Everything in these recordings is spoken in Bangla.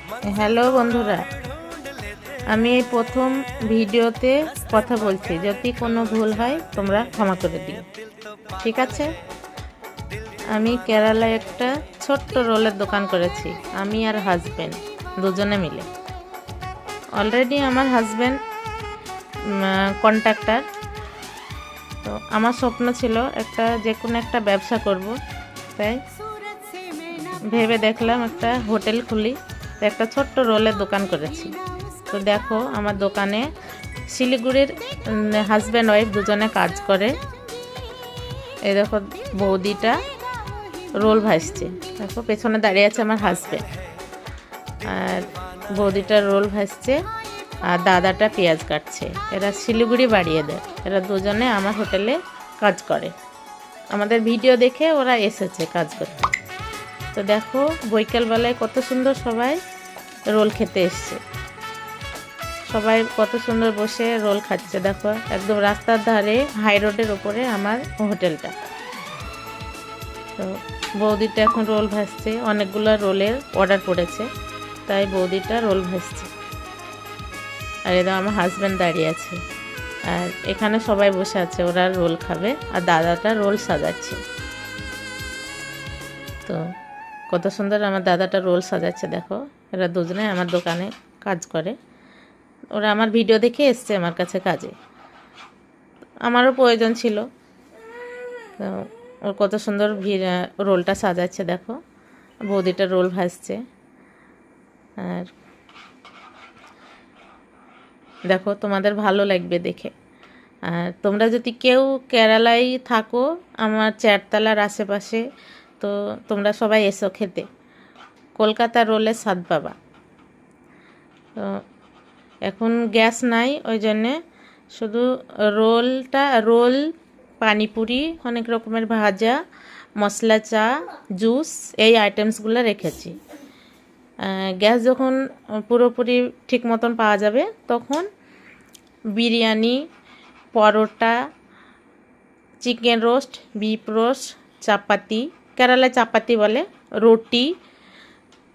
হ্যালো বন্ধুরা, আমি এই প্রথম ভিডিওতে কথা বলছি। যদি কোনো ভুল হয় তোমরা ক্ষমা করে দিও, ঠিক আছে? আমি কেরালায় একটা ছোট্ট রোলের দোকান করেছি, আমি আর হাজব্যান্ড দুজনে মিলে। অলরেডি আমার হাজব্যান্ড কন্ট্রাক্টর। তো আমার স্বপ্ন ছিল যে কোনো একটা ব্যবসা করব, তাই ভেবে দেখলাম একটা হোটেল খুলি। তো একটা ছোট্ট রোলের দোকান করেছি। তো দেখো আমার দোকানে শিলিগুড়ির হাজব্যান্ড ওয়াইফ দুজনে কাজ করে। এই দেখো বৌদিটা রোল ভাজছে, দেখো পেছনে দাঁড়িয়ে আছে আমার হাজব্যান্ড, আর বৌদিটা রোল ভাজছে আর দাদাটা পেঁয়াজ কাটছে। এরা শিলিগুড়ি বাড়িয়ে দেয়, এরা দুজনে আমার হোটেলে কাজ করে। আমাদের ভিডিও দেখে ওরা এসেছে কাজ করতে। তো দেখো বৈকালবেলায় কত সুন্দর সবাই রোল খেতে এসছে, সবাই কত সুন্দর বসে রোল খাচ্ছে। দেখো একদম রাস্তার ধারে হাই রোডের ওপরে আমার হোটেলটা। তো বৌদিটা এখন রোল ভাজছে, অনেকগুলো রোলের অর্ডার পড়েছে, তাই বৌদিটা রোল ভাজছে। আর এবার আমার হাজব্যান্ড দাঁড়িয়ে আছে, আর এখানে সবাই বসে আছে, ওরা রোল খাবে, আর দাদাটা রোল সাজাচ্ছে। তো কত সুন্দর আমার দাদাটা রোল সাজাচ্ছে। দেখো এরা দুজনে আমার দোকানে কাজ করে, ওরা আমার ভিডিও দেখে এসছে আমার কাছে কাজে, আমারও প্রয়োজন ছিল। তো ওর কত সুন্দর রোলটা সাজাচ্ছে। দেখো বৌদিটা রোল ভাজছে, আর দেখো তোমাদের ভালো লাগবে দেখে। আর তোমরা যদি কেউ কেরালায় থাকো, আমার চারতলার আশেপাশে, তো তোমরা সবাই এসো খেতে, কলকাতা রোলের স্বাদ পাবা। তো এখন গ্যাস নাই, ওই জন্যে শুধু রোল, পানিপুরি, অনেক রকমের ভাজা, মশলা চা, জুস, এই আইটেমসগুলো রেখেছি। গ্যাস যখন পুরোপুরি ঠিক মতন পাওয়া যাবে তখন বিরিয়ানি, পরোটা, চিকেন রোস্ট, বিফ রোস্ট, চাপাতি, কেরালায় চাপাতি বলে, রুটি,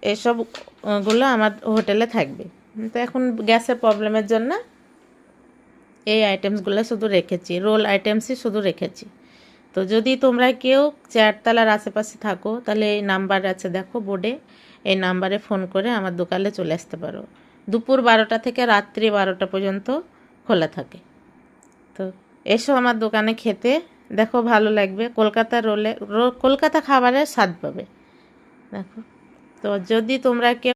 এসবগুলো আমার হোটেলে থাকবে। তো এখন গ্যাসের প্রবলেমের জন্য এই আইটেমসগুলো শুধু রেখেছি, রোল আইটেমসই শুধু রেখেছি। তো যদি তোমরা কেউ চারতলার আশেপাশে থাকো, তাহলে এই নাম্বার আছে দেখো বোর্ডে, এই নাম্বারে ফোন করে আমার দোকানে চলে আসতে পারো। দুপুর 12টা থেকে রাত্রি 12টা পর্যন্ত খোলা থাকে। তো এসো আমার দোকানে খেতে, দেখো ভালো লাগবে। কলকাতা খাবারের স্বাদ পাবে। দেখো, তো যদি তোমরা কেউ